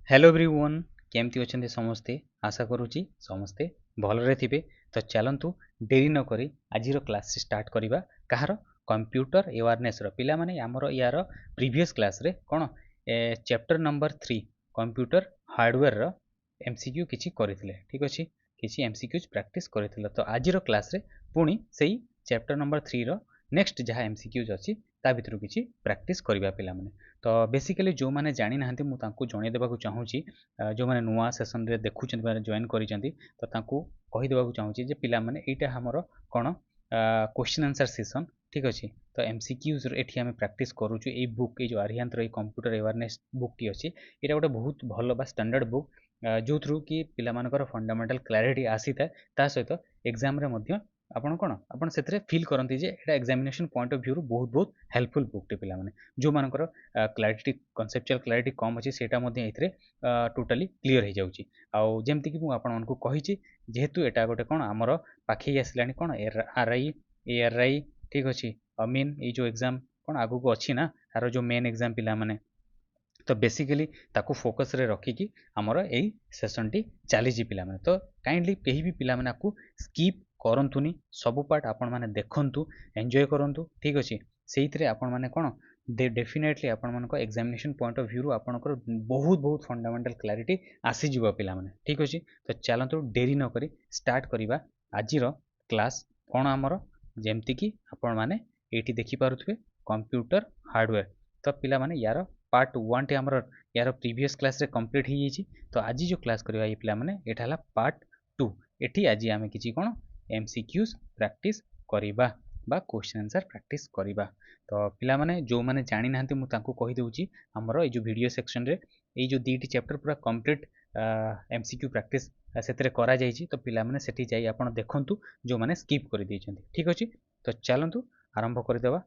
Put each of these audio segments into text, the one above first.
Hello everyone केमती अच्छे समस्ते आशा करुच्ची समस्ते भलरे थिबे। तो चलतु डेरी न करी आज क्लास स्टार्ट करवा कहार कंप्यूटर अवेयरनेस पिला माने आमर यार प्रीवियस क्लास रे कौन चैप्टर नंबर 3 कंप्यूटर हार्डवेयर रो एमसीक्यू किछि करथिले। ठीक अछि, किछि एमसीक्यूज प्रैक्टिस करथिले। तो आज क्लास रे पुणी सेही चैप्टर नंबर 3 रो नेक्स्ट जहाँ एमसीक्यूज अछि ता भितरु किछि प्रैक्टिस करवा पिला माने। तो बेसिकली जो मैंने जानी ना मुझे जन देवाक चाहूँगी जो मैंने नुआ सेसन रे देखुं जॉइन कर तो कहीदेवा चाहूँगी जे पिला माने एटा हमर कौन क्वेश्चन आंसर सेसन। ठीक अच्छे, तो एमसीक्यूज एठी आम प्रैक्टिस करुचु ए बुक ये जो आर्यांतर ये कंप्यूटर अवेयरनेस बुक टी अच्छी यहाँ गोटे बहुत भल बा स्टैंडर्ड बुक जो थ्रू कि पिलामानकर फंडामेंटल क्लारिटी आसी था ता सहित एग्जाम रे मध्य आपण कौन आपण से फिल करती जे एटा एग्जामिनेशन पॉइंट ऑफ व्यू बहुत बहुत हेल्पफुल बुक टी पिला माने जो मानकर क्लारिटी कनसेप्चुअल क्लारिटी कम अच्छी सेटा टोटाली क्लीयर हो जाऊँगी। आउ जमती कि मुझे आपको कही जेहेतु एटा गोटे कौन आमर पाखे आसला कौन आरआई एआरआई। ठीक अच्छे, मीन ये जो एग्जाम कौन आगू को अच्छी ना यार जो मेन एग्जाम पिला माने तो बेसिकली ताकू फोकस रे रखिकी आमर यही सेसन टी चली पिला माने। तो काइंडली कहीं भी पिला माने आपको स्कीप करंतुनी, सबु पार्ट आपण माने देखंतु, एंजॉय करंतु। ठीक अच्छे, से आपण माने कौन डेफिनेटली आपण मानको एग्जामिनेशन पॉइंट ऑफ व्यू आपनकर बहुत बहुत फंडामेंटल क्लारिटी आसीଯିव पिला माने। ठीक अच्छे, तो चलतु डेरी न करी स्टार्ट करवा आज क्लास कौन आमर जेमती कि आपण माने एठी देखि पारुथबे कंप्यूटर हार्डवेयर। तो पिला माने यार पार्ट 1 टी हमर यार प्रीवियस क्लास रे कंप्लीट हो जाइए। तो आज जो क्लास करवा ये पिला माने एटा हला पार्ट 2। एठी आज आमे किछि कोन एमसीक्यूज प्रैक्टिस करिबा बा क्वेश्चन आंसर प्रैक्टिस करिबा। तो पिला माने जो माने जानि नाहंती मु तांको कहि देउची हमर ए जो वीडियो सेक्शन रे ए जो दीटी चैप्टर पूरा कंप्लीट एमसीक्यू प्रैक्टिस सेतरे करा जाइछि। तो पिला माने सेठी जाई आपण देखंतु जो माने स्किप कर दैछन्ती। ठीक अछि, तो चलंतु आरंभ कर देबा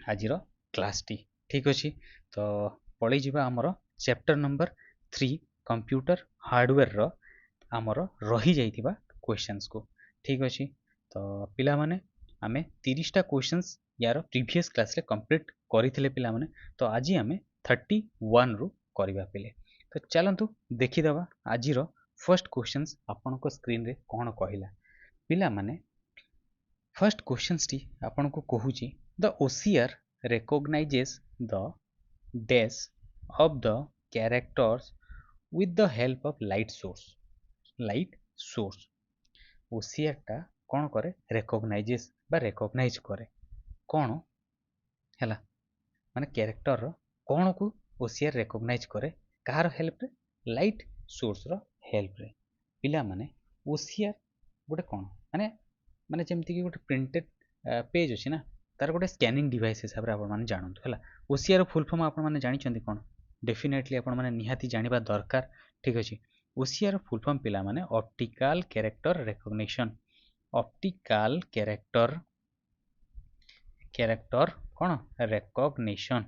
आजिरो क्लास टी। ठीक अच्छे, तो पलि जावा आमर चैप्टर नंबर 3 कंप्यूटर हार्डवेयर रो आमर रही जाइथिबा क्वेश्चंस को। ठीक अच्छे, तो पिला माने आमे 30टा क्वेश्चंस यार प्रीवियस क्लास रे कंप्लीट करिथिले पिला माने। तो आज आमे 31 रु करबा पिले। तो चलंतु देखि देबा आजिरो फर्स्ट क्वेश्चंस आपन को स्क्रीन रे कोन कहिला। पिला माने फर्स्ट क्वेश्चंस टी आपन को कहूची the OCR recognizes the dash of the characters with the help of light source। light source OCR टा कौन करे recognizes बा recognize करे कौन हैला माने कैरेक्टर रो कौन को OCR recognize करे कहार हेल्प रे लाइट सोर्स रो हेल्प रे। पिला माने OCR गोटे कौन माने माने जेमती कि गोटे प्रिंटेड पेज अछि ना तार गोटे स्कैनिंग डिवाइस हिसाब रे आपण माने जानंतु हैला। ओसीआर फुल फॉर्म आपण माने जानि चंदी कोन डेफिनेटली आपण माने निहाती जानिबा दरकार। ठीक अछि, ओसीआर फुल फॉर्म पिला माने optical character recognition. Optical character कोन रिकॉग्निशन।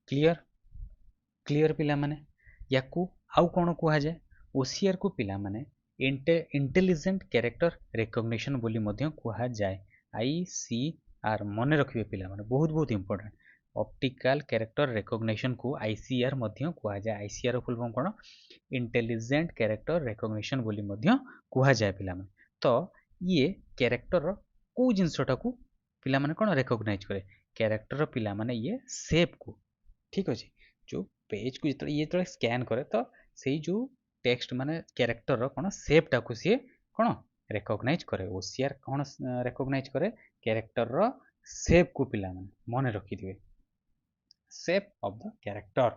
क्लियर क्लियर पिला माने याकू आउ कोन कुहा जाय ओसीआर को पिला माने इंटेलिजेंट कैरेक्टर रिकॉग्निशन बोली मध्य कुहा जाय। आईसीआर मन रखिए पिला माने बहुत बहुत इंपोर्टेंट। ऑप्टिकल कैरेक्टर रिकॉग्निशन को आईसीआर मध्य कुहा जाय। आईसीआर फुल फॉर्म कोन इंटेलिजेंट कैरेक्टर रिकॉग्निशन बोली मध्य कुहा जाय पिला माने। तो ये कैरेक्टर को जिनसटा को पिला माने कोन रिकॉग्नाइज करे कैरेक्टर पिला माने ये शेप को। ठीक अछि, जो पेज को ये तो स्कैन करे तो सेही जो टेक्स्ट माने कैरेक्टर रो कोन शेप टा को सी कोन रिकॉग्नाइज करे। ओसीआर कोन रिकॉग्नाइज करे कैरेक्टर रो शेप को पिला माने मन रखि दिबे shape of the character.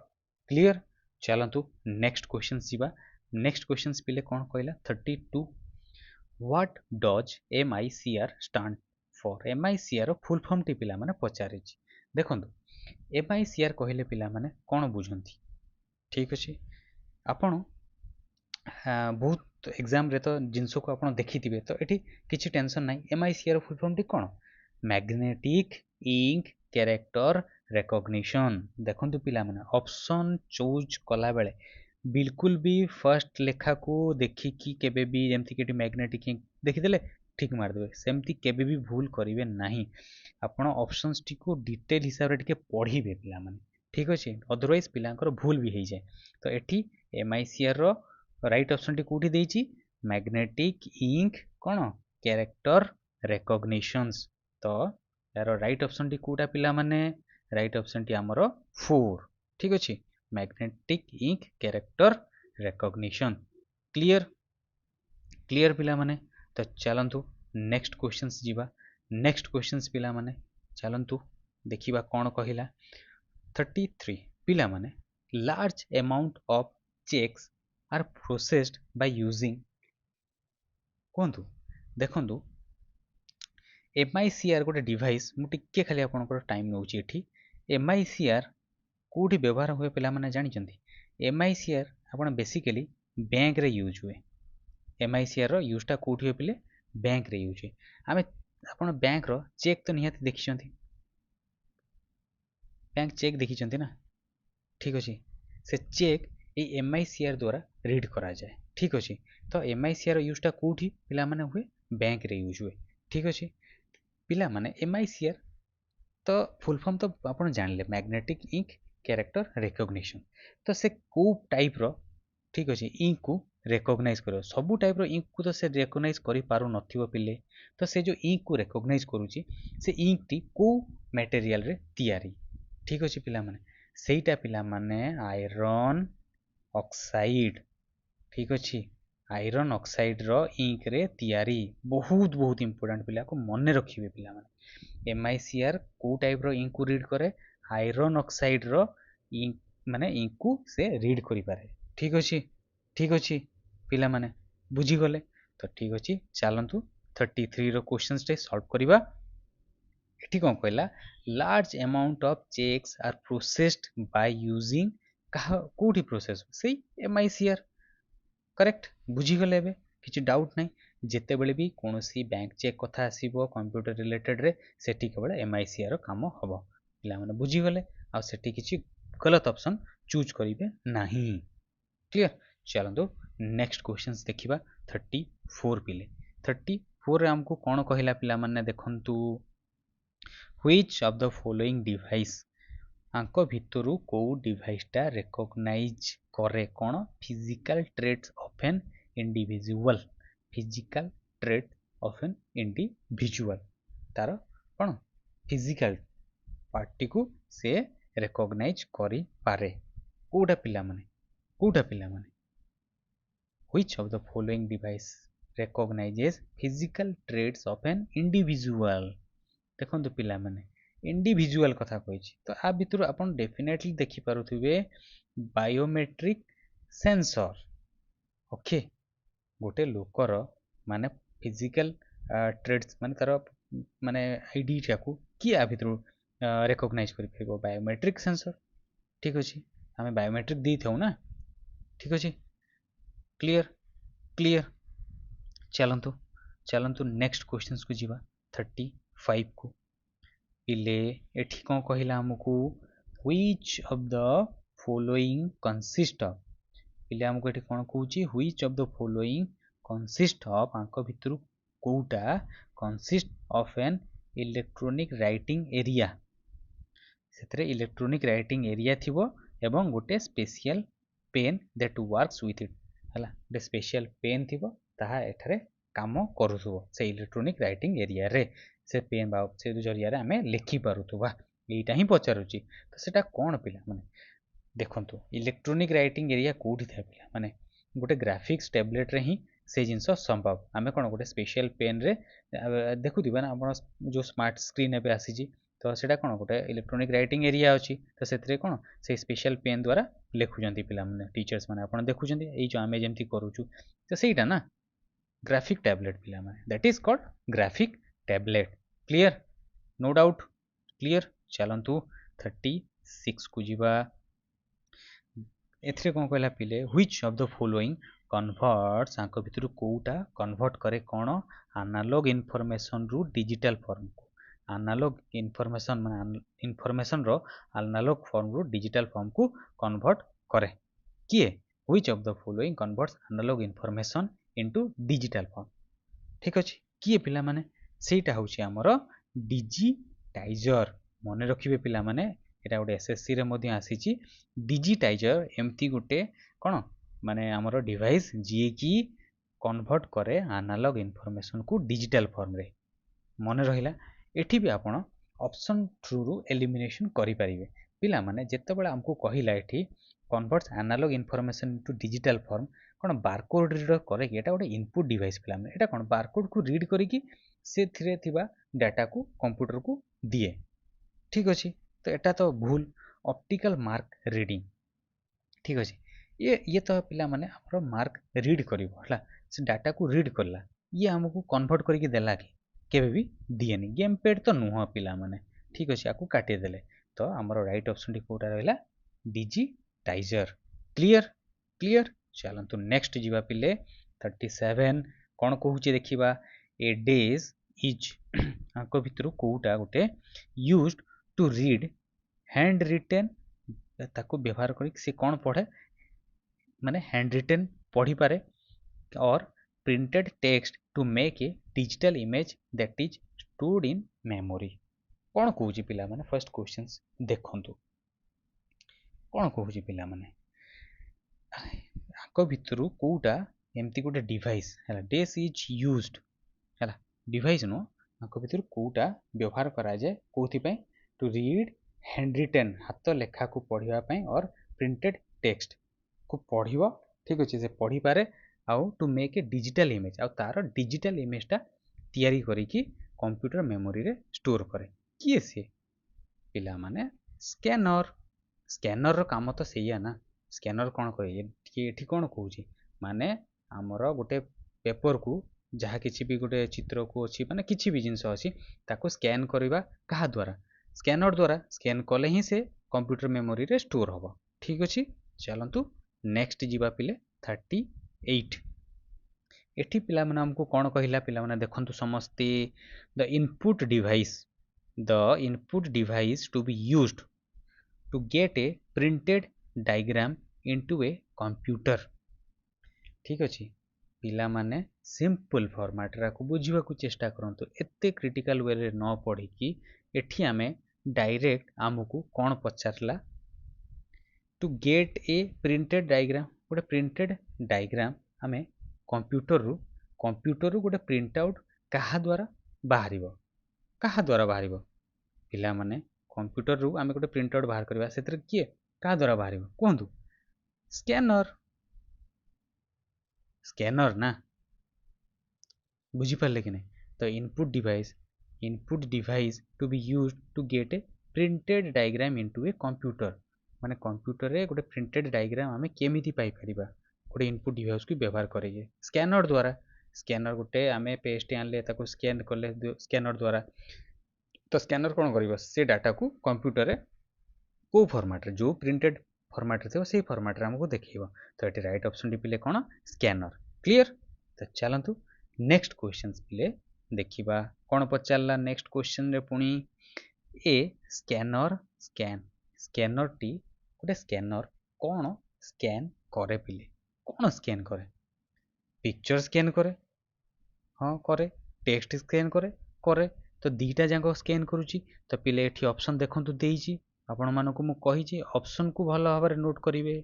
Clear, चलंतु नेक्स्ट क्वेश्चन जीवा। नेक्स्ट क्वेश्चन पिले कोन कहला 32 what does MICR stand for. MICR full form टी पिला माने पचारि देखंतु एमआईसीआर कहले पिला माने कोन बुझंती। ठीक अछि, आपण बहुत एग्जाम रे तो जिनस को आप देखिथिबे तो एठी किछि टेंशन नाही। एमआईसीआर फुल फॉर्म टी कोन मैग्नेटिक इंक कैरेक्टर रिकॉग्निशन। देखंतु पिला माने ऑप्शन चूज कला बेले बिल्कुल भी फर्स्ट लेखा को देखिकी केबे भी जेमति कि मैग्नेटिक इंक देखिदेले ठीक मार देबे सेमति केबे भी भूल करिवे नाही। आपण ऑप्शंस टी को डिटेल हिसाब रे टिके पढिबे पिला माने ठीक अच्छे अदरवाइज पिलांकर भूल भी हो जाए तो एठी MICR row right option T कोठी देइची मैग्नेटिक इंक कौन कैरेक्टर रिकॉग्निशंस तो यार राइट ऑप्शन टी कोटा पिला माने राइट ऑप्शन टी हमरो 4 ठीक अच्छे magnetic ink character recognition clear clear पिला माने तो चलंतु नेक्स्ट क्वेश्चंस जीवा नेक्स्ट क्वेश्चंस पिला माने चलंतु देखिबा कौन कहिला 33 पिला माने large amount of cheques are processed by using कहतु देखु MICR गोटे डिवाइस मुझे खाली आपंकर टाइम नौ MICR कौटी व्यवहार हुए पिला माने जानी MICR आप बेसिकली बैंक रे यूज हुए MICR रो यूजटा कौटी हुए पिले बैंक रे यूज हुए आम आप बैंक रो चेक तो निहाती देखी बैंक चेक देखी ना ठीक अच्छे से चेक ये MICR द्वारा रीड करा जाए ठीक अच्छे तो MICR यूजटा कौटी पिला माने हुए बैंक रे यूज हुए ठीक अच्छे पिला माने MICR तो फुल फॉर्म तो आप जानले मैग्नेटिक इंक कैरेक्टर रिकॉग्निशन तो से को टाइप रो ठीक अच्छे इंक को रिकॉग्नाइज करो सबू टाइप रो इंक को तो से रिकॉग्नाइज करि पारु नथिबो पिले तो से जो इंक को रिकॉग्नाइज करूची से इंक टी को मटेरियल रे तैयारी ठीक अच्छे पिला माने सेटा पिला माने आयरन ऑक्साइड ठीक अच्छे आयरन ऑक्साइड रो इंक रे तैयारी बहुत बहुत इंपोर्टेंट पिला को मन रखिबे पिला माने MICR को टाइप रो इंक को रीड करे आयरन ऑक्साइड रो इंक माने इंक को से रीड करि पारे ठीक अच्छे पिला माने बुझी गले तो ठीक अच्छे चलंतु 33 रो क्वेश्चंस टे सॉल्व करिबा एठी कोन कहला large amount of cheques are processed by using कोठी प्रोसेस से MICR करेक्ट बुझीगले एबे किछि डाउट नहीं जेते बेले भी कोनोसी बैंक चेक कथा आसीबो कंप्यूटर रिलेटेड रे सेठी केवल MICR काम हबो पिला माने बुझीगले आ सेठी किछि गलत ऑप्शन चूज करिवे नाही क्लियर चलंतु नेक्स्ट क्वेश्चंस देखिबा 34 पिले 34 रे हमको कोन कहिला पिला माने देखंतु which of the following device आंको भितरु को डिवाइसटा रिकॉग्नाइज करे कौन physical traits of an individual physical trait of an individual तार कौन फिजिकल पार्टी को से रिकॉग्नाइज करि पारे कोडा पिला माने which of the following device recognises physical traits of an individual देखंतु पिला माने इंडिविजुअल कथा कही तो आ भितर आप डेफिनेटली देखि पारुथिबे बायोमेट्रिक सेंसर ओके गोटे लोकर माने फिजिकल ट्रेड्स माने तार माने आईडी टाकू कि आ भितर रिकॉग्नाइज करि परबो बायोमेट्रिक सेंसर ठीक अछि हमें बायोमेट्रिक दी थौ ना ठीक अछि क्लियर क्लियर चलंतु चलंतु नेक्स्ट क्वेश्चंस को जीवा 35 को पिले एठी कोन कहिला हमकु which of the following consist of पिले हमकु एठी कोन कहूची which of the following consist of आंको भितरु कोउटा consist of an electronic writing area सेतरे इलेक्ट्रॉनिक राइटिंग एरिया थिबो एवं गोटे special pen that works with it हला गोटे स्पेशल पेन थिबो ताहा एठारे काम करूथबो से इलेक्ट्रॉनिक राइटिंग एरिया रे से पेन बा से जरिया रे हमें लिखि पारुथबा एटा ही पचारुची तो सेटा कोन पिला माने देखंतु इलेक्ट्रॉनिक राइटिंग एरिया कोठी था पिला माने गोटे ग्राफिक्स टैबलेट रे ही से जिनस संभव आमे कोन गोटे स्पेशल पेन रे देखुथिबा ना आपण जो स्मार्ट स्क्रीन एबे आसीजी तो सेटा कोन गोटे इलेक्ट्रॉनिक राइटिंग एरिया अछि तो सेतरे कोन से स्पेशल पेन द्वारा लेखुजंती पिला माने टीचर्स माने आपण देखुजंती एई जो आमे जेमती करूछु तो सेटा ना ग्राफिक टैबलेट पिला माने that is called graphic tablet clear no doubt clear चलंतु 36 को जीवा एथरे कोन कहला पिले which of the following converts आंको भितर कोउटा कन्वर्ट करे कोन एनालॉग इनफॉरमेशन रु डिजिटल फॉर्म को एनालॉग इनफॉरमेशन माने इनफॉरमेशन रो एनालॉग फॉर्म रु डिजिटल फॉर्म को कन्वर्ट करे किए which of the following converts analogue information into digital form ठीक अछि किए पिला माने सेटा होछि हमरो डिजिटाइजर मन रखिबे पिला माने एटा गोटे एसएससी रे मध्य आसीची डिजिटाइजर एमती गोटे कौन माने आमर डिवाइस जी की कन्वर्ट करे एनालॉग इनफॉरमेशन को डिजिटल फॉर्म रे मन रहिला एठी भी आपण ऑप्शन थ्रू रु एलिमिनेशन करि परिबे पिला माने जेतेबेले हमको कहिला एठी converts analogue information to digital form कौन बारकोड रीडर करे कि एटा गोटे इनपुट डिवाइस पिला माने एटा कौन बारकोड को रीड करी कि से थिरे थिबा डाटा को कंप्यूटर को दिए ठीक अछि तो एटा तो भूल ऑप्टिकल मार्क रीडिंग ठीक अछि ये तो पिला माने हमरो मार्क रीड करिवो हला से डाटा को रीड करला ये हमको कन्वर्ट करके देला कि केबे भी दिएनी गेम पैड तो नुह पिला माने ठीक अछि आकु काटी देले तो हमरो राइट ऑप्शन टी कोटा रहला डिजिटाइजर क्लियर क्लियर चलंतु नेक्स्ट जीवा पिले 37 कोन कहूची देखिबा ए डेज इज आको भितरु कोउटा गोटे used to read handwritten ताको व्यवहार करी से कोन पढ़े माने हैंड रिटेन पढ़ी पारे और printed text to make a digital image that is stored in memory कोन कहूची पिला माने फर्स्ट क्वेश्चंस देखंतु कोन कहूची पिला माने आको भितरु कोउटा एमती गोटे डिवाइस हैला डेस इज यूज्ड हैला डिवाइस नो आको भितरु कोउटा व्यवहार करा जाय कोथि पय टू रीड हैंड रिटेन हाथ लेखा को पढ़िबा पय और प्रिंटेड टेक्स्ट को पढ़िबो ठीक अछि से पढ़ी पारे आउ to make a digital image आउ तार डिजिटल इमेज टा तैयारी करी कि कंप्यूटर मेमोरी रे स्टोर करे किए से पिला माने स्कैनर स्कैनर रो काम तो सेया ना स्कैनर कोन करे एठी कोन कहूची माने हमर गोटे पेपर को जहाँ किसी भी गोटे चित्र को अच्छी माने किसी भी जिनस अच्छी ताको स्कैन करवा कहा द्वारा स्कैनर द्वारा स्कैन कले ही से कंप्यूटर मेमोरी रे स्टोर होबो ठीक अछि चलंतु नेक्स्ट जीवा पिले 38 एठी पिला माने हमको कोन कहिला पिला माने देखंतु समस्ते the input device to be used to get a printed diagram into a computer ठीक अछि पिला माने सिंपल फॉर्मेट रा को बुझिबा को चेष्टा करंतु एते क्रिटिकल वे रे न पढ़ी कि एठी हमें डायरेक्ट हमको कोन पचारला to get a printed diagram गोटे प्रिंटेड डायग्राम हमें कंप्यूटर रु गोटे प्रिंट आउट कहा द्वारा बाहरिबो पिला माने कंप्यूटर रु हमें गोटे प्रिंट आउट बाहर करबा सेतिर किए कहा द्वारा बाहरिबो कोहंतु स्कैनर ना बुझी पारले कि नहीं तो input device to be used to get a printed diagram into a computer माने कंप्यूटर रे गोटे प्रिंटेड डायग्राम हमें केमिति पाई परिबा गोटे इनपुट डिवाइस को व्यवहार करिए स्कैनर द्वारा स्कैनर गोटे आमे पेस्ट आनले ताको स्कैन करले स्कैनर द्वारा तो स्कैनर कोन करिवो से डाटा को कंप्यूटर रे को फॉर्मेट रे जो प्रिंटेड फॉर्मेट रे से फॉर्मेट रे हमको देखिबो तो एटी राइट ऑप्शन डी पिले कोन स्कैनर क्लियर तो चलंतु नेक्स्ट क्वेश्चंस पिले देखिबा कोन पचारला नेक्स्ट क्वेश्चन रे पुनी ए स्कैनर स्कैनर टी गोटे स्कैनर कोन स्कैन करे पिले कोन स्कैन करे पिक्चर स्कैन करे हाँ करे टेक्स्ट स्कैन करे तो दीटा जाको स्कैन करूची तो पिले एठी ऑप्शन देखंतु देइची आपण मानको मु कहिची ऑप्शन को भलो भाबरे नोट करिवे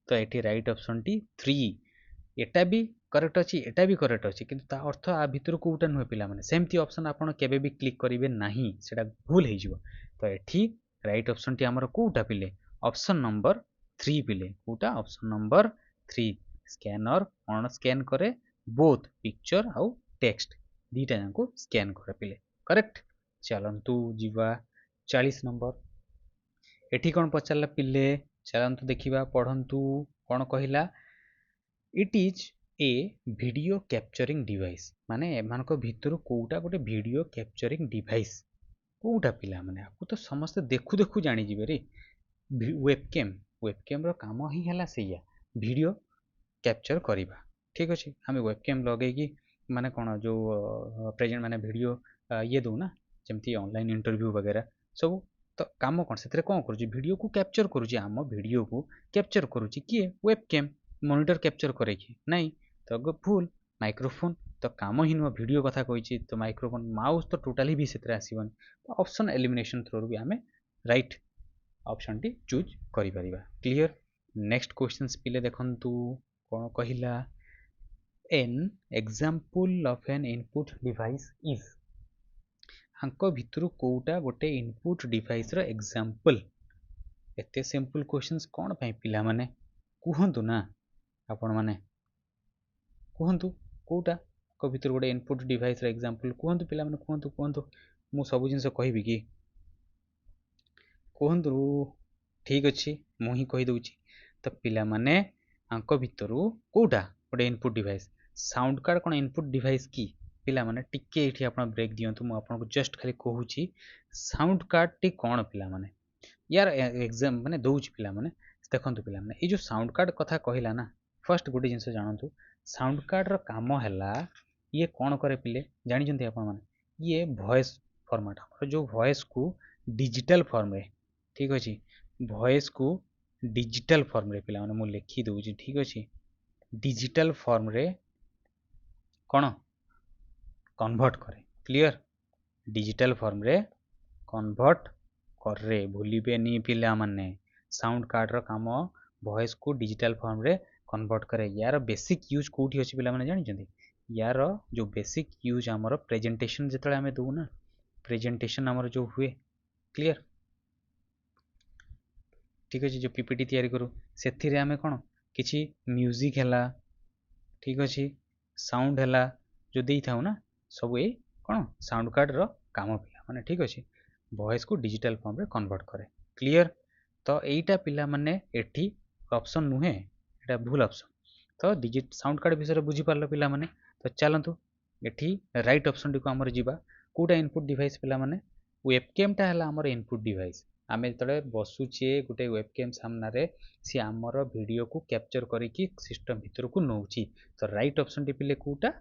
तो एठी राइट ऑप्शन टी 3 एटा भी करेक्ट अछि एटा भी करेक्ट अछि किंतु ता अर्थ आ भितर कोउटा नुहे पिला माने सेमती ऑप्शन आपण केबे भी क्लिक करिवे नाही सेटा भूल हे जिवो तो एठी राइट ऑप्शन टी हमर कोउटा पिले ऑप्शन नंबर 3 पिले कोउटा ऑप्शन नंबर 3 स्कैनर ऑन स्कैन करे बोथ पिक्चर आउ टेक्स्ट दीटा जाको स्कैन करे पिले करेक्ट चलंतु जीवा 40 नंबर एठी कोन पचारला पिले चलंतु देखिबा पढंतु कोन कहिला it is a video capturing device माने एमानको भितर कोउटा गोटे वीडियो कैप्चरिंग डिवाइस कोउटा पिला माने आपको तो समस्त देखु देखु जानि जिवे रे वेबकैम रो काम ही हला सेया वीडियो कैप्चर करिबा ठीक अछि हमें वेबकैम लगे कि माने कोन जो प्रेजेंट माने वीडियो ये दो ना जेमती ऑनलाइन इंटरव्यू वगैरह सब तो काम कोन सेतरे कोन करूची वीडियो को कैप्चर करूची हम वीडियो को कैप्चर करूची कि वेबकैम मॉनिटर कैप्चर करे कि नहीं तो भूल माइक्रोफोन तो काम ही नुह वीडियो कथा कहिची तो माइक्रोफोन माउस तो टोटली भी सेतरे आसीबन तो ऑप्शन एलिमिनेशन थ्रू भी हमें राइट ऑप्शन टी चूज करि परिबा। क्लियर। नेक्स्ट क्वेश्चंस पिले देखंतु कोन कहिला an example of an input device is हांको भितरु कोउटा गोटे इनपुट डिवाइस रो एग्जांपल। एते सिंपल क्वेश्चंस कोन पई पिला माने कुहंतु ना आपण माने कुहंतु कोउटा को भितर गोटे इनपुट डिवाइस रो एग्जांपल कुहंतु पिला माने कुहंतु मु सब जिंस कहबी कि कुहंतु। ठीक अछि मु ही कहि दउची तो पिला माने आंको भितरु कोउटा गोटे इनपुट डिवाइस साउंड कार्ड कोन इनपुट डिवाइस की पिला माने टिके एठी आपण ब्रेक दियंतु मु आपन को जस्ट खाली कहूची साउंड कार्ड टी कोन पिला माने यार एग्जाम माने दउची पिला माने देखंतु पिला माने ए जो साउंड कार्ड कथा कहिला ना फर्स्ट गोटे जिंस जानंतु साउंड कार्ड रो काम हैला ये कोन करे पिले जानि जंती आपण माने ये वॉइस फॉर्मेट हमर जो वॉइस को डिजिटल फॉर्म रे ठीक अछि वॉइस को डिजिटल फॉर्म रे पिला माने मु लिखि दउची ठीक अछि डिजिटल फॉर्म रे कोन कन्वर्ट करे। क्लियर। डिजिटल फॉर्म रे कन्वर्ट करे भूलिबे नी पिला माने साउंड कार्ड रो काम वॉइस को डिजिटल फॉर्म रे कन्वर्ट करे। यार बेसिक यूज कोठी अछि पिला माने जानि जंती यार जो बेसिक यूज हमर प्रेजेंटेशन जेतले हमें दउ ना प्रेजेंटेशन हमर जो हुए। क्लियर। ठीक अछि जो पीपीटी तैयारी करू सेथि रे हमें कोन किछि म्यूजिक हैला ठीक अछि साउंड हैला जो देई थाउ ना सब ए कोन साउंड कार्ड रो काम पिला माने ठीक अछि वॉइस को डिजिटल फॉर्म रे कन्वर्ट करे। क्लियर। तो एईटा पिला माने एठी ऑप्शन नुहे एटा भूल ऑप्शन तो डिजिट साउंड कार्ड विषय बुझी पारलो पिला माने तो चलंतु एठी राइट ऑप्शन टी को हमर जीवा कोटा इनपुट डिवाइस पिला माने वेबकैम टा हला हमर इनपुट डिवाइस आमे तळे बसुचे गोटे वेबकैम सामना रे सी हमर वीडियो को कैप्चर करी कि सिस्टम भीतर को नउची तो राइट ऑप्शन टी पिले कोटा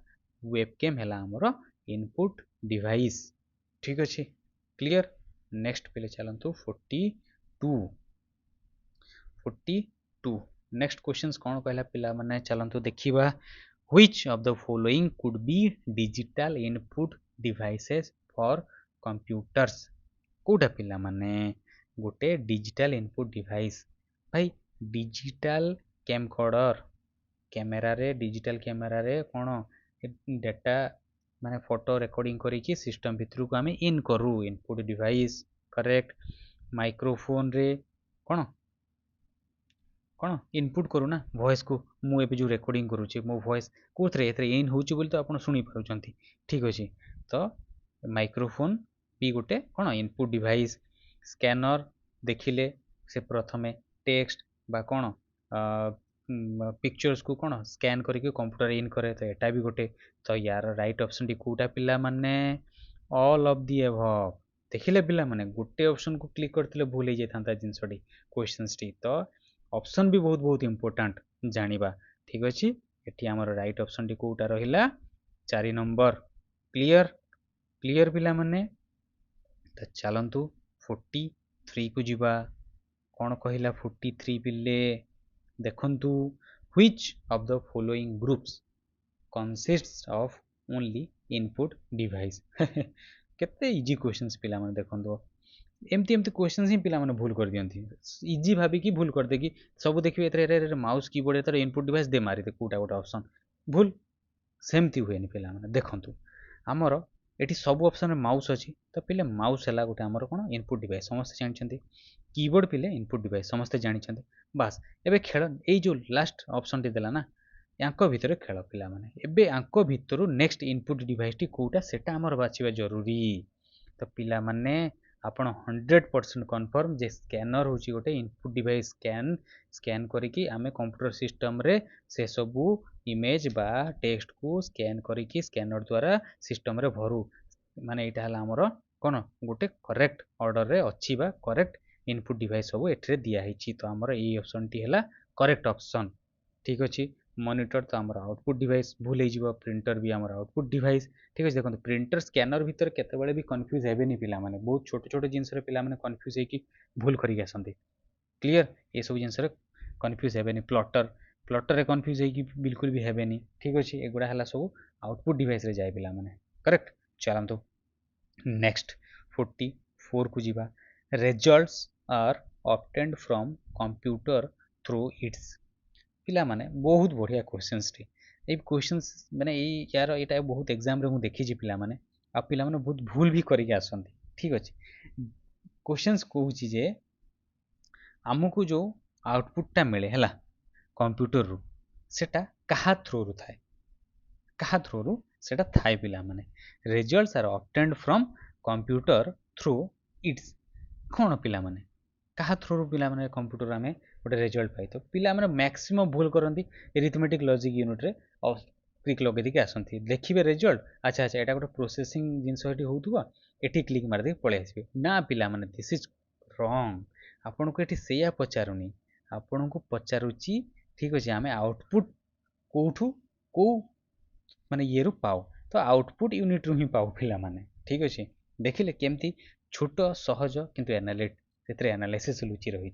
वेबकैम हला हमर इनपुट डिवाइस। ठीक अछि। क्लियर। नेक्स्ट पिले चलंतु 42 नेक्स्ट क्वेश्चंस कोन कहला पिला माने चलंतु देखिबा which of the following could be digital input devices for computers Kota पिला माने गोटे डिजिटल इनपुट डिवाइस भाई डिजिटल कैमकॉर्डर कैमेरा रे डिजिटल कैमेरा रे कोन डाटा माने फोटो रिकॉर्डिंग करी कि सिस्टम भीतर को हमें इन करू इनपुट डिवाइस। करेक्ट। माइक्रोफोन रे कोन कोन इनपुट करू ना वॉइस को मु एबे जो रिकॉर्डिंग करू छी मो वॉइस कोथरे एथरे इन होउची बोली तो आपण सुनी पारुचंती ठीक अछि तो माइक्रोफोन भी गोटे कोन इनपुट डिवाइस। स्कैनर देखिले से प्रथमे टेक्स्ट बा कोन पिक्चर्स को कोन स्कैन करके कंप्यूटर इन करे तो एटा भी गोटे तो यार राइट ऑप्शन टी कोटा पिला माने ऑल ऑफ दी अबव देखिले पिला माने गोटे ऑप्शन को क्लिक करथिले भूल हे जेथांता जिंसडी क्वेश्चंस टी तो ऑप्शन भी बहुत बहुत इंपोर्टेंट जानिबा। ठीक अछि एठी हमर राइट ऑप्शन टी कोटा रहिला 4 नंबर। क्लियर। क्लियर पिला माने तो चलंतु 43 को जीवा कोन कहिला 43 पिले देखंतु which of the following groups consists of only input device केते इजी क्वेश्चंस पिला माने देखंतु एमती एमती क्वेश्चंस ही पिला माने भूल कर दियंती इजी भाबी कि भूल कर दे कि सब देखिबे एतरे माउस कीबोर्ड एतरे इनपुट डिवाइस दे मारी दे कोटा कोटा ऑप्शन भूल सेमती हुए नि पिला माने देखंतु हमर एठी सब ऑप्शन रे माउस अछि तो पिले माउस हला गोटे हमर कोन इनपुट डिवाइस समस्त जानछंती कीबोर्ड पिले इनपुट डिवाइस समस्त जानछंती बस एबे खेल ए जो लास्ट ऑप्शन टी देला ना यांको भितर खेल पिला माने एबे यांको भितरु नेक्स्ट इनपुट डिवाइस टी कोटा सेटा हमर बाछिबा जरूरी तो पिला माने आपण 100% कन्फर्म जे स्कैनर होची गोटे इनपुट डिवाइस स्कैन करिकी आमे कंप्यूटर सिस्टम रे से सबु इमेज बा टेक्स्ट को स्कैन करिकी स्कैनर द्वारा सिस्टम रे भरू माने एटा हला हमर कोन गोटे करेक्ट ऑर्डर रे अछि बा करेक्ट इनपुट डिवाइस सब एठरे दिया हिची तो हमर ए ऑप्शन टी हला करेक्ट ऑप्शन। ठीक अछि। मॉनिटर तो हमर आउटपुट डिवाइस भूल हे जीवो प्रिंटर भी हमर आउटपुट डिवाइस। ठीक अछि देखंतु प्रिंटर स्कैनर भीतर केते बेले भी कंफ्यूज हेबे नि पिला माने बहुत छोटे छोटे जिंस रे पिला माने कंफ्यूज हे कि भूल करि गसंती। क्लियर। ए सब जिंस रे कंफ्यूज हेबे नि प्लॉटर रे कंफ्यूज हे कि बिल्कुल भी हेबे नि। ठीक अछि एगुडा हला सब आउटपुट डिवाइस रे जाय पिला माने करेक्ट। चलंतु नेक्स्ट 44 को जीवा results are obtained from computer through its पिला माने बहुत बढ़िया क्वेश्चंस टी ए क्वेश्चंस माने ए यार एटा बहुत एग्जाम रे मु देखि छी पिला माने आ पिला माने बहुत भूल भी करिक आसंती ठीक अछि क्वेश्चंस कहूची जे आमको जो आउटपुट टा मिले हला कंप्यूटर रु सेटा कहा थ्रू रु थाए कहा थ्रू रु सेटा थाए पिला माने results are obtained from computer through its कोन पिला माने कहा थ्रू रु पिला माने कंप्यूटर आमे गोटे रिजल्ट पाई तो पिला माने मैक्सिमम भूल करंती एरिथमेटिक लॉजिक यूनिट रे क्लिक लगे दिके आसंती देखिबे रिजल्ट अच्छा अच्छा एटा गोटे प्रोसेसिंग जिंस एटी होउथुवा एटी क्लिक मार दे पळे आसीबे ना पिला माने दिस इज रॉन्ग आपन को एटी सेया पचारुनी आपन को पचारुची ठीक अछि आमे आउटपुट कोठू को माने येरु पाओ तो आउटपुट यूनिट रु ही पाओ पिला माने ठीक अछि देखिले केमती छोट सहज किंतु एनालिट एनालिसिस लुचि रही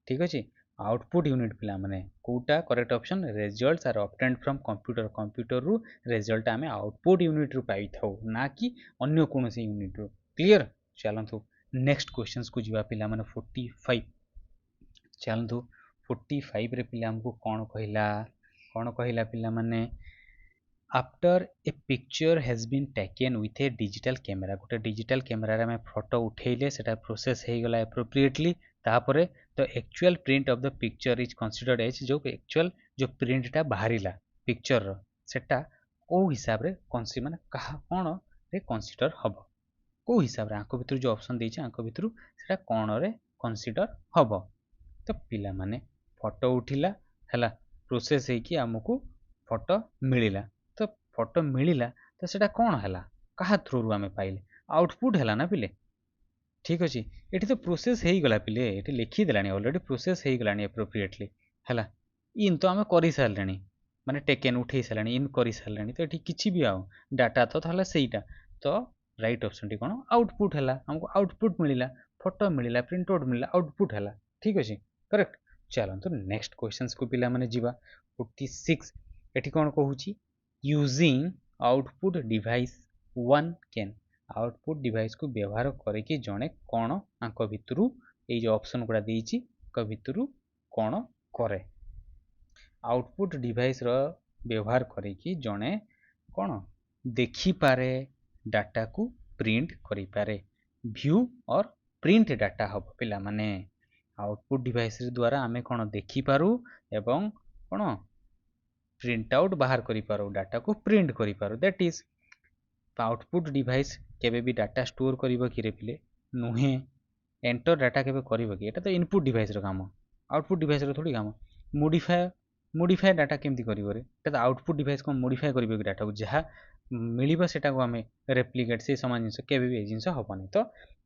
ठीक अछि आउटपुट यूनिट पिला माने कोटा correct option results are obtained from computer computer रु रिजल्ट आमे आउटपुट यूनिट रु पाई थाउ ना कि अन्य कोनोसी यूनिट रु क्लियर चलंतु नेक्स्ट क्वेश्चंस को जीवा पिला माने 45 चलंतु 45 रे पिला हमको कोन कहिला पिला माने after a picture has been taken with a digital camera गोटे डिजिटल कैमेरा रे में फोटो उठेले सेटा प्रोसेस हे गला एप्रोप्रिएटली तापरे तो actual print of the picture is considered as जो एक्चुअल जो प्रिंट टा बाहरिला पिक्चर रो सेटा को हिसाब रे कन्सी माने कहा कोन रे कंसीडर हबो को हिसाब रे आंको भितर जो ऑप्शन देछि आंको भितर सेटा कोन रे कंसीडर हबो तो पिला माने फोटो उठिला हला प्रोसेस हे कि हमकु फोटो मिलिला तो फोटो मिलिला तो सेटा कोन हला कहा थ्रू रु आमे पाइले आउटपुट हला ना पिले ठीक अछि एठी तो प्रोसेस हेई गला पिले एठी लिखि देलानी ऑलरेडी प्रोसेस हेई गलानी एप्रोप्रिएटली हला इन तो आमे करि सारलेनी माने टेकन उठेई सारलेनी इन करि सारलेनी तो एठी किछि भी आउ डाटा तो थाला सेईटा तो राइट ऑप्शन टी कोन आउटपुट हला हमको आउटपुट मिलिला फोटो मिलिला प्रिंट आउट मिलिला आउटपुट हला ठीक अछि करेक्ट चलंतु नेक्स्ट क्वेश्चंस को पिला माने जीवा 46 एठी कोन कहूची using output device one can output device को व्यवहार करके जड़े कौन आंक भितर ये जो ऑप्शन गुड़ा देती भितर कौन करे आउटपुट डिवाइस रो व्यवहार करके जड़े कौन देखिपारे डाटा को प्रिंट करिपारे व्यू और प्रिंट डाटा हम पिला माने आउटपुट डिवाइस द्वारा आमे कौन देखिपारू एवं कौन प्रिंट आउट बाहर करि पारो डाटा को प्रिंट करि पारो दैट इज आउटपुट डिवाइस केबे भी डाटा स्टोर करिवो कि रे पिले नुहे एंटर डाटा केबे करिवो कि एटा तो इनपुट डिवाइस रो काम आउटपुट डिवाइस रो थोड़ी काम मॉडिफाई डाटा केमती करिवो रे एटा तो आउटपुट डिवाइस को मॉडिफाई करिवो कि डाटा को जहा मिलिबो सेटा को हमें रेप्लिकेट से समान जिंस केबे भी जिंस होबनी तो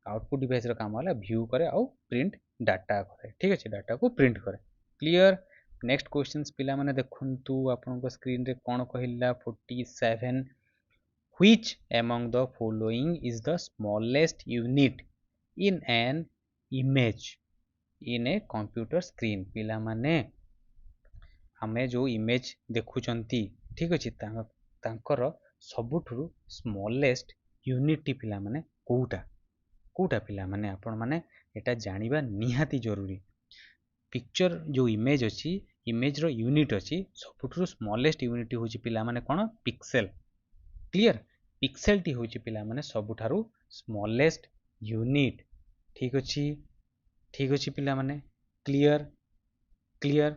आउटपुट डिवाइस रो काम वाला व्यू करे और प्रिंट डाटा करे ठीक अछि डाटा को प्रिंट करे क्लियर नेक्स्ट क्वेश्चंस पिला माने देखंतु आपन को स्क्रीन रे कोन कहिला 47 which among the following is the smallest unit in an image in a computer screen पिला माने हमें जो इमेज देखुचंती ठीक अछि तांकर सबुठुरु स्मॉलेस्ट यूनिट टी पिला माने कोउटा पिला माने आपण माने एटा जानिबा निहाती जरूरी पिक्चर जो इमेज अछि इमेज रो यूनिट अछि सबुठुरु स्मॉलेस्ट यूनिट होछि पिला माने कोन पिक्सेल क्लियर पिक्सेल टी होछि पिला माने सबुठारु स्मॉलेस्ट यूनिट ठीक अछि पिला माने क्लियर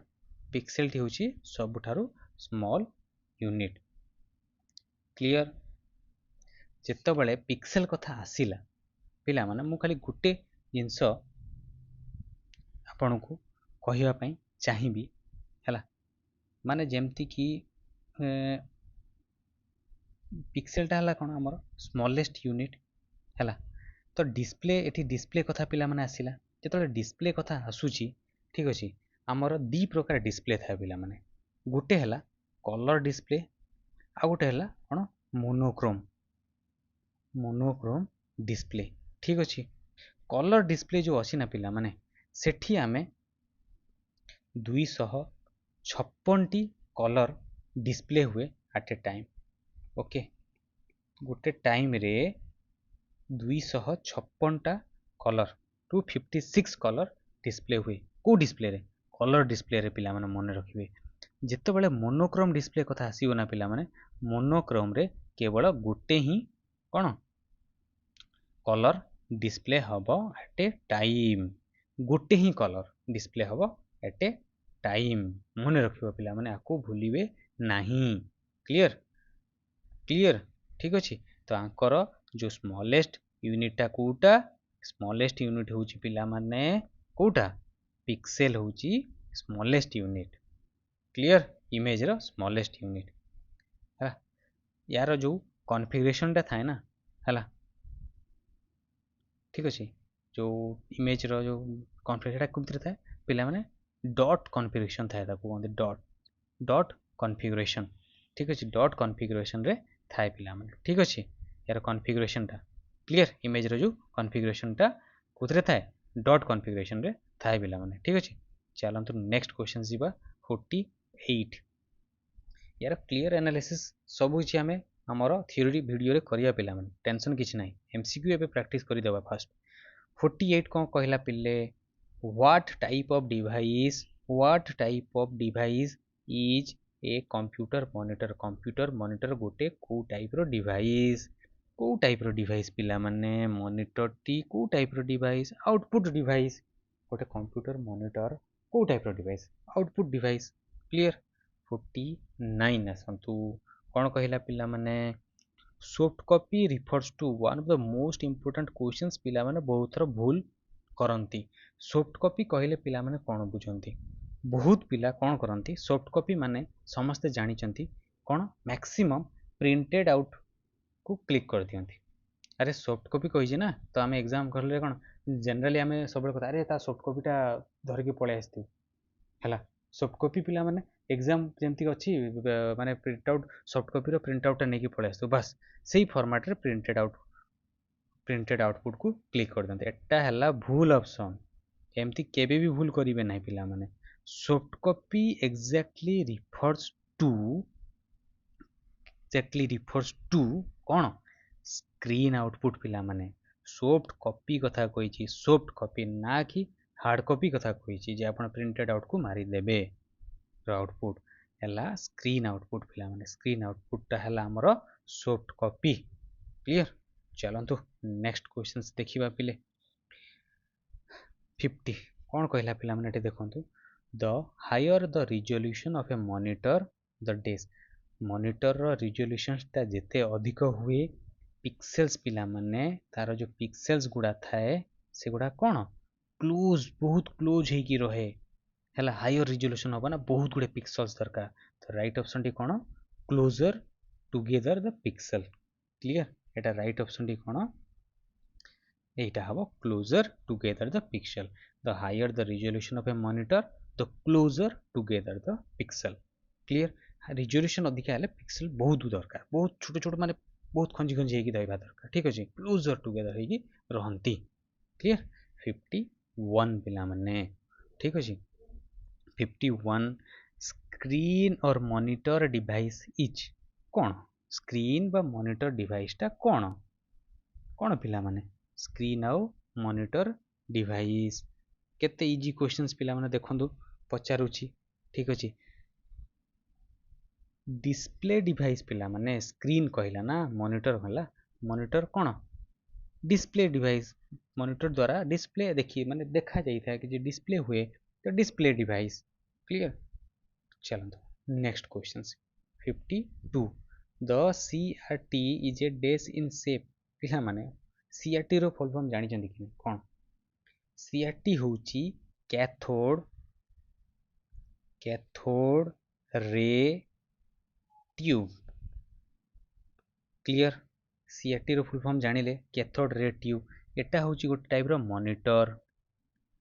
पिक्सेल टी होछि सबुठारु स्मॉल यूनिट क्लियर जेत बळे पिक्सेल कथा आसीला पिला माने मु खाली गुटे जिंस आपन को कहिवा पई चाहिबी हला माने जेमती कि पिक्सेल टा हला कोन हमर स्मॉलेस्ट यूनिट हला तो डिस्प्ले एठी डिस्प्ले कथा पिला माने आसीला जेतले डिस्प्ले कथा आसुची ठीक अछि हमर दी प्रकार डिस्प्ले था पिला माने गुटे हला कलर डिस्प्ले आ गुटे हला कोन मोनोक्रोम डिस्प्ले ठीक अछि कलर डिस्प्ले जो अछि ना पिला माने सेठी आमे 256 टी कलर डिस्प्ले हुए एट ए टाइम ओके गोटे टाइम रे 256 टा कलर 256 कलर डिस्प्ले हुए को डिस्प्ले रे कलर डिस्प्ले रे पिला माने मन रखिबे जेतेबेले मोनोक्रोम डिस्प्ले कथा आसीबो ना पिला माने मोनोक्रोम रे केवल गोटे ही कोन कलर डिस्प्ले हबो एट ए टाइम गोटे ही कलर डिस्प्ले हबो एट ए टाइम मन रखिबो पिला माने आको भूलिबे नाही क्लियर क्लियर ठीक अछि तो आंकर जो स्मॉलेस्ट यूनिटा कोटा स्मॉलेस्ट यूनिट होची पिला माने कोटा पिक्सेल होची स्मॉलेस्ट यूनिट क्लियर इमेज रो स्मॉलेस्ट यूनिट है यार जो कॉन्फ़िगरेशन टा थाए ना है ठीक अच्छे जो इमेज रो जो कॉन्फ़िगरेशन कौन थाए पिला माने डॉट कॉन्फ़िगरेशन थाए ताको कहते डॉट डॉट कॉन्फ़िगरेशन ठीक अच्छे डॉट कॉन्फ़िगरेशन रे थाए पिला माने ठीक अच्छे यार कॉन्फ़िगरेशन टा क्लियर इमेज रो जो कॉन्फ़िगरेशन टा कोथरे थाए डॉट कॉन्फ़िगरेशन रे थाए पिला माने ठीक अच्छे चलंतु नेक्स्ट क्वेश्चन जीवा 48 यार क्लियर एनालिसिस सब किछि हमें हमर थ्योरी वीडियो रे करिया पिला माने टेंशन किछि नाही एमसीक्यू एबे प्रैक्टिस करि देबा फास्ट 48 को कहला पिले what type of device is a computer monitor गोटे को टाइप रो डिवाइस पिला माने मॉनिटर टी को टाइप रो डिवाइस आउटपुट डिवाइस गोटे कंप्यूटर मॉनिटर को टाइप रो डिवाइस आउटपुट डिवाइस क्लियर 49 आसंतु कौन कहला पिला माने soft copy refers to one of the most important questions पिला माने बहुत थर भूल करंती सॉफ्ट कॉपी कहले पिला माने कौन बुझंती बहुत पिला कौन करंती सॉफ्ट कॉपी माने समस्त जानी चंती कौन मैक्सिमम प्रिंटेड आउट को क्लिक कर दियंती अरे सॉफ्ट कॉपी कहिजे ना तो आम एग्जाम करले कौन जनरली आम सब कथा अरे ता सॉफ्ट कॉपीटा धरिकी पळै आसतु है सॉफ्ट कॉपी पिला माने एग्जाम जमती अच्छी माने print out soft copy print out नहीं पड़े आसतु बस से फॉर्मेट रे प्रिंटेड आउटपुट को क्लिक कर देते एटा है भूल ऑप्शन एमती केबे भी भूल करिवे नहीं पिला माने soft copy exactly refers to कौन स्क्रीन आउटपुट पिला माने सॉफ्ट कॉपी कथा कही सॉफ्ट कॉपी ना कि हार्ड कॉपी कथा कही जे आपण प्रिंटेड आउट को मारी देबे आउटपुट है स्क्रीन आउटपुट पिला माने स्क्रीन आउटपुट है हमर सॉफ्ट कॉपी क्लियर चलंतु नेक्स्ट क्वेश्चंस देखिबा पिले 50 कौन कहला पिला माने देखंतु the higher the resolution of a monitor the desk monitor रो रिजोल्यूशन ता जेते अधिक हुए पिक्सेल्स पिला माने तार जो पिक्सेल्स गुडा थाए से गुडा कौन क्लोज बहुत क्लोज है कि रहे है हायर रिजोल्यूशन होगा ना बहुत गुड़े पिक्सेल्स दरकार तो राइट ऑप्शन टी कौन closer together the pixel clear एटा राइट ऑप्शन टी कौन एटा हबो closer together the pixel the higher the resolution of a monitor the closer together the pixel clear resolution अधिक हेले पिक्सेल बहुत दरकार बहुत छोट छोट माने बहुत खंजी खंजी हेकी रहबा दरकार ठीक अछि क्लोजर टुगेदर हेकी रहंती क्लियर 51 पिला माने ठीक अछि 51 स्क्रीन और मॉनिटर डिवाइस इज कौन स्क्रीन बा मॉनिटर डिवाइस टा कौन कौन पिला माने स्क्रीन आउ मॉनिटर डिवाइस केते इजी क्वेश्चंस पिला माने देखंदु पचारुची ठीक अछि डिस्प्ले डिवाइस पिला माने स्क्रीन कहला ना मॉनिटर कहला मॉनिटर कौन डिस्प्ले डिवाइस मॉनिटर द्वारा डिस्प्ले देखिए माने देखा जाता है कि जो डिस्प्ले हुए तो डिस्प्ले डिवाइस क्लियर चलो next question 52 the CRT is a dash in shape पिला माने CRT रो फुल फॉर्म जानि चंदी कि कोन CRT होची cathode ray tube clear CRT रो फुल फॉर्म जानिले कैथोड रे ट्यूब एटा होची गोटे टाइप रो मॉनिटर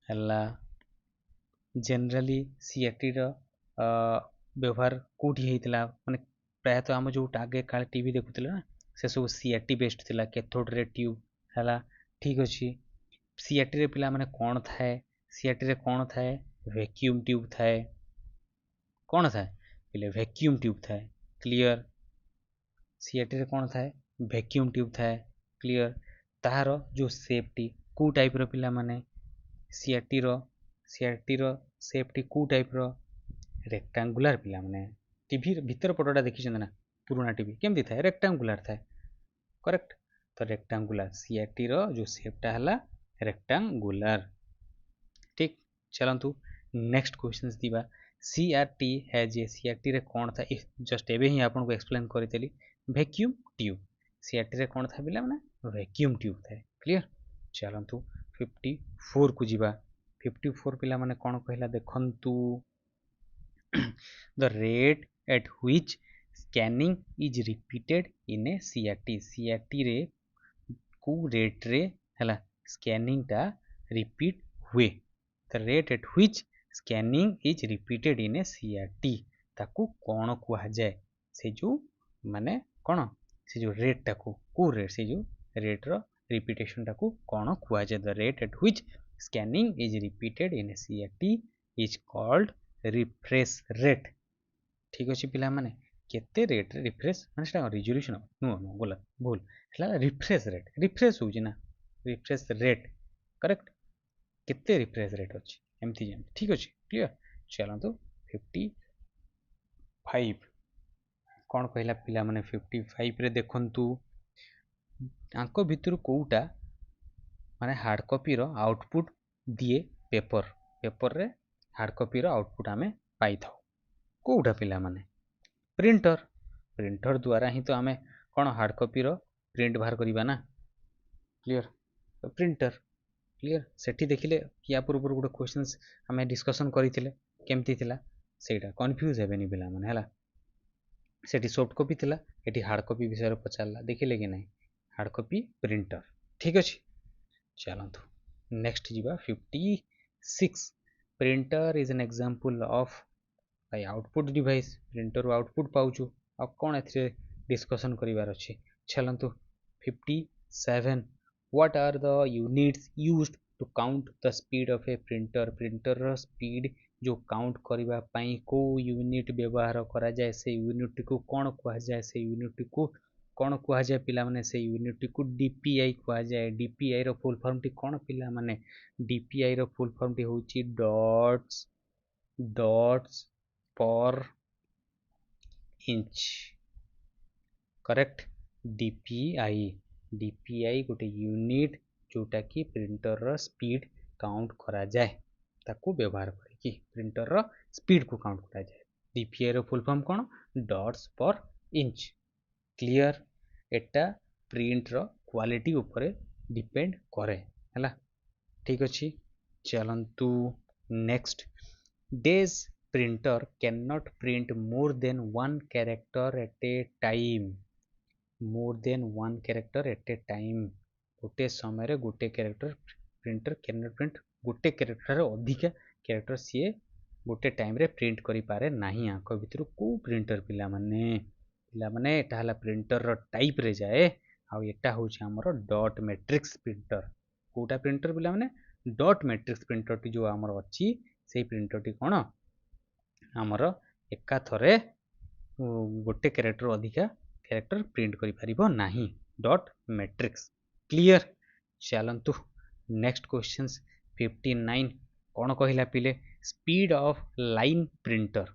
हला जनरली CRT रो व्यवहार कोठी हेतिला माने प्राय तो हम जो आगे काल टीवी देखुतिला ना से सब CRT बेस्ड थिला कैथोड रे ट्यूब हला ठीक अछि CRT रे पिला माने कोन थाए CRT रे कोन थाए वैक्यूम ट्यूब थाए कोन थाए पिले वैक्यूम ट्यूब थाए क्लियर CRT रे कोन थाए वैक्यूम ट्यूब थाए क्लियर तार जो शेप टी को टाइप रो पिला माने CRT रो सीआरटी रो शेप टी को टाइप रो रेक्टांगुलर पिला माने टीवी भीतर पटटा देखि ना पुराना टीवी केमती थाए रेक्टांगुलर थाए करेक्ट तो रेक्टांगुलर सीआरटी रो जो शेपटा हला रेक्टांगुलर ठीक चलंतु नेक्स्ट क्वेश्चंस दिबा सीआरटी है जे सीआरटी रे कोन था जस्ट एबे ही आपन को एक्सप्लेन करितली वैक्यूम ट्यूब सीआरटी रे कोन था बिला माने वैक्यूम ट्यूब था क्लियर चलंतु 54 को जीवा 54 पिला माने कोन कहला देखंतु the rate at which scanning is repeated in a CRT CRT रे को रेट रे हला स्कैनिंग टा रिपीट हुए the rate at which scanning is repeated in a CRT ताकू कौन कुआ जाए से जो माने कौन से जो रेट टाकू को रेट से जो रेट रो रिपीटेशन टाकू कौन कुआ जाए the rate at which scanning is repeated in a CRT is called refresh rate ठीक अच्छे पिला माने केते रेट रिफ्रेश माने सेटा रिजोल्यूशन नो नो बोला भूल सेटा रिफ्रेश होउची ना रिफ्रेश रेट करेक्ट केते रिफ्रेश रेट अछि एमथी जेम ठीक अछि क्लियर चलो तो 55 कोन कहला पिला माने 55 रे देखंतु आंको भितर कोउटा माने हार्ड कॉपी रो आउटपुट दिए पेपर पेपर रे हार्ड कॉपी रो आउटपुट आमे पाई थाउ कोउटा पिला माने प्रिंटर प्रिंटर द्वारा ही तो आमे कोन हार्ड कॉपी रो प्रिंट बाहर करिबा ना क्लियर तो प्रिंटर क्लियर सेठी देखिले या पूर्व गोटे क्वेश्चंस आमे डिस्कशन करिथिले केमती थिला सेटा कंफ्यूज हेबेनी पिला माने हला सेठी सॉफ्ट कॉपी थिला एठी हार्ड कॉपी विषय रे पचारला देखिले कि नहीं हार्ड कॉपी प्रिंटर ठीक अछि चलंतु नेक्स्ट जीवा 56 printer is an example of भाई आउटपुट डिवाइस प्रिंटर आउटपुट पाउछु आ कोन एथरे डिस्कशन करिवार अछि चलंतु 57 what are the units used to count the speed of a printer printer रो स्पीड जो काउंट करिवा पई को यूनिट व्यवहार करा जाय से यूनिट को कोन कुआ जाय से यूनिट को कोन कुआ जाय पिला माने से यूनिट को डीपीआई कुआ जाय डीपीआई रो फुल फॉर्म टी कोन पिला माने डीपीआई रो फुल फॉर्म टी होची dots per inch correct DPI गोटे यूनिट जोटा कि प्रिंटर रो स्पीड काउंट करा जाए ताकू व्यवहार करिकी प्रिंटर रो स्पीड को काउंट करा जाए डीपीआई रो फुल फॉर्म कोन डॉट्स पर इंच क्लियर एटा प्रिंट रो क्वालिटी ऊपर डिपेंड करे हला ठीक अछि चलंतु नेक्स्ट डेज printer cannot print more than one character at a time more than one character at a time गोटे समय रे गोटे कैरेक्टर प्रिंटर cannot print गोटे कैरेक्टर रे अधिक कैरेक्टर सी गोटे टाइम रे प्रिंट करि पारे नाही आंक भितर को प्रिंटर पिला माने एटा हला प्रिंटर रो टाइप रे जाए आ एटा होछि हमर डॉट मैट्रिक्स प्रिंटर कोटा प्रिंटर पिला माने डॉट मैट्रिक्स प्रिंटर टी जो हमर अछि सेही प्रिंटर टी कोन आमर एका थरे गोटे कैरेक्टर अधिका कैरेक्टर प्रिंट करि परिबो नाही डॉट मैट्रिक्स क्लियर चलंतु नेक्स्ट क्वेश्चंस 59 कोन कहिला पिले speed of line printer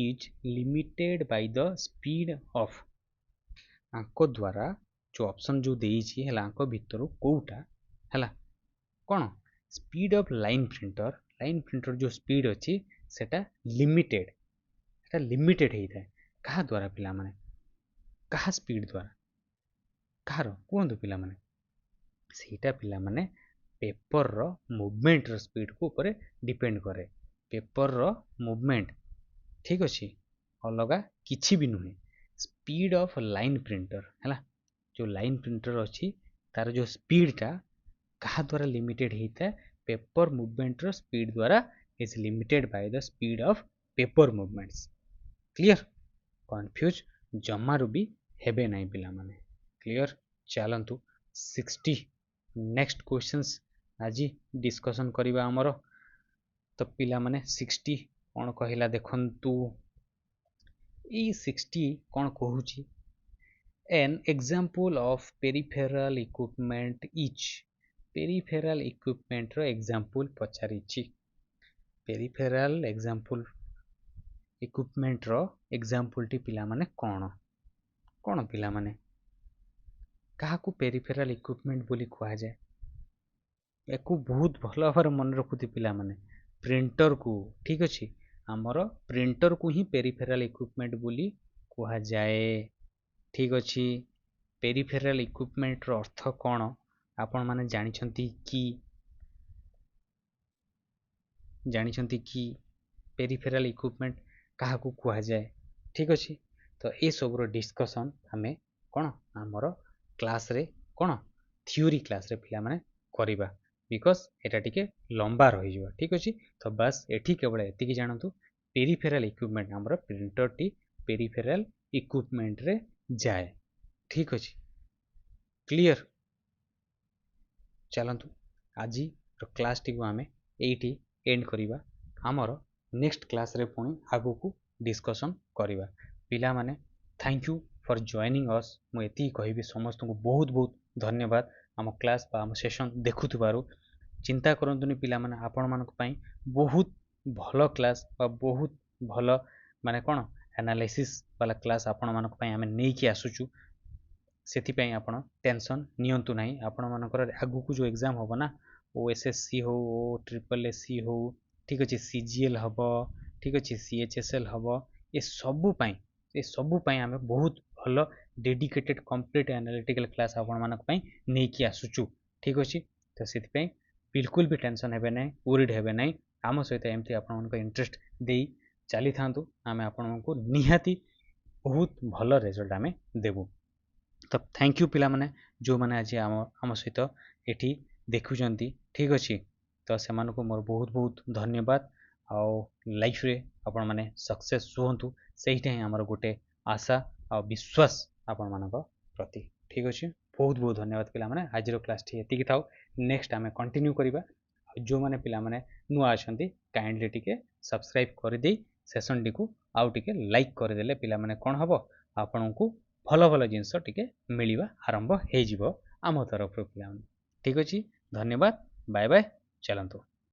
is limited by the speed of आंको द्वारा जो ऑप्शन जो देइछि हला आंको भितरु कोउटा हला कोन स्पीड ऑफ लाइन प्रिंटर जो स्पीड अच्छी सेटा लिमिटेड हेई थाए कहा द्वारा पिला माने कहा स्पीड द्वारा कहार कहतु पिला माने सेटा पिला माने पेपर रो मूवमेंट रो स्पीड को ऊपर डिपेंड करे पेपर रो मूवमेंट ठीक अछि अलगा किछि भी नुहे स्पीड ऑफ लाइन प्रिंटर हला जो लाइन प्रिंटर अछि तार जो स्पीड टा कहा द्वारा लिमिटेड हेई थाए पेपर मूवमेंट रो स्पीड द्वारा is limited by the speed of paper movements clear confuse जमारू भी हेबे नहीं पिला माने क्लियर चलंतु 60 नेक्स्ट क्वेश्चंस आज डिस्कशन करिबा हमरो तो पिला माने 60 कोन कहिला देखंतु ई 60 कोन कहूची an example of peripheral equipment each peripheral equipment रो एग्जांपल पचारिछि। पेरिफेराल एग्जांपल इक्विपमेंट रो एग्जांपल टी पिला माने कोन पिला माने काहाकू पेरिफेराल इक्विपमेंट बोली कुहा जाए एको बहुत भल भाव मन रखुती पिला माने प्रिंटर को ठीक अछि हमर प्रिंटर को ही पेरिफेराल इक्विपमेंट बोली कुहा जाए ठीक अछि। पेरिफेराल इक्विपमेंट रो अर्थ कोन आपण माने जानिछंती कि पेरिफेराल इक्विपमेंट काहाकू कुहा जाए ठीक अछि। तो ए सब रो डिस्कशन हमें कोन हमर क्लास रे कोन थ्योरी क्लास रे पिला माने करिबा बिकॉज़ एटा टिके लंबा रहि जिवो ठीक अछि। तो बस एठी केवल एतिकी जानतु पेरिफेराल इक्विपमेंट हमर प्रिंटर टी पेरिफेराल इक्विपमेंट रे जाए ठीक अछि क्लियर। चलतु आज क्लास टी को आमे एठी एंड करिबा हमर नेक्स्ट क्लास रे पुणी आगु को डिस्कशन करिबा पिला माने thank you for joining us मु एती कहिबी समस्त को बहुत बहुत धन्यवाद आम क्लास बा आम सेशन देखुथबारु चिंता करंतुनी पिला माने आपण मानक पई बहुत भलो क्लास बा बहुत भलो माने कोन एनालिसिस वाला क्लास आपण मानक पई आमे नै कि आसुचु सेति आपण टेंशन नियंतु नाही आपण मानकर आगु को जो एग्जाम होबो ना ओएसएससी हो ट्रिपल एससी हो ठीक अछि सीजीएल हबो ठीक अछि सीएचएसएल हबो ए सबु पई आमे बहुत भलो डेडिकेटेड कंप्लीट एनालिटिकल क्लास आपण मानक पई नै कि आसुचु ठीक अछि। तो सेति पई बिल्कुल भी टेंशन हेबे नै वरीड हेबे नै आम सहित एमती आपण मानक इंटरेस्ट देई चली थांतु आमे आपण मानक निहाती बहुत भलो रिजल्ट आमे देबु। तो थैंक यू पिला माने जो माने आज आम सहित एठी देखुचंती ठीक अछि। तो से मानको मोर बहुत बहुत धन्यवाद आउ लाइफ रे आपण माने सक्सेस होंतु सेहिटा ही हमर गोटे आशा आ विश्वास आपण मानक प्रति ठीक अछि। बहुत बहुत धन्यवाद पिला माने आज रो क्लास ठी एतिकी थाउ नेक्स्ट आमे कंटिन्यू करिबा जो माने पिला माने नुआ अछंती काइंडली टिके सब्सक्राइब कर देई सेशन टी को आउ टिके लाइक कर देले पिला माने कोन हबो आपनकू भलो भलो जिंस टिके मिलिबा आरंभ हे जिवो आम तरफ पिला ठीक अछि। धन्यवाद बाय बाय चलंतु।